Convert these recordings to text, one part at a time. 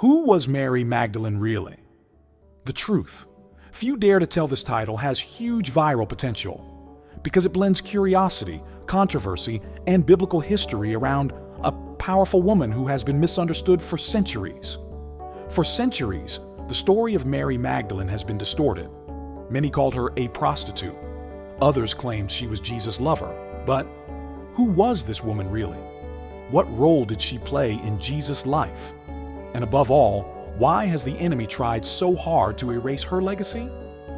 Who was Mary Magdalene really? The truth. Few dare to tell this title has huge viral potential because it blends curiosity, controversy, and biblical history around a powerful woman who has been misunderstood for centuries. For centuries, the story of Mary Magdalene has been distorted. Many called her a prostitute. Others claimed she was Jesus' lover. But who was this woman really? What role did she play in Jesus' life? And above all, why has the enemy tried so hard to erase her legacy?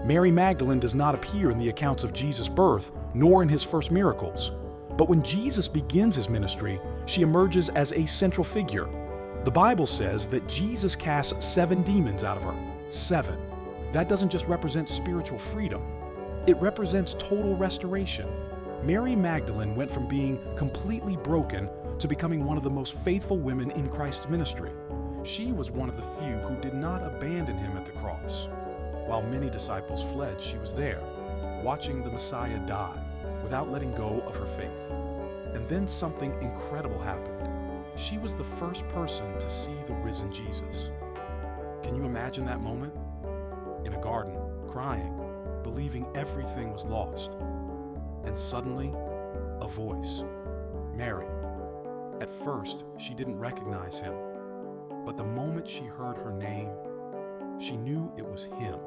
Mary Magdalene does not appear in the accounts of Jesus' birth, nor in his first miracles. But when Jesus begins his ministry, she emerges as a central figure. The Bible says that Jesus cast 7 demons out of her. 7. That doesn't just represent spiritual freedom. It represents total restoration. Mary Magdalene went from being completely broken to becoming one of the most faithful women in Christ's ministry. She was one of the few who did not abandon him at the cross. While many disciples fled, she was there, watching the Messiah die without letting go of her faith. And then something incredible happened. She was the first person to see the risen Jesus. Can you imagine that moment? In a garden, crying, believing everything was lost. And suddenly, a voice. Mary. At first, she didn't recognize him. But the moment she heard her name, she knew it was him.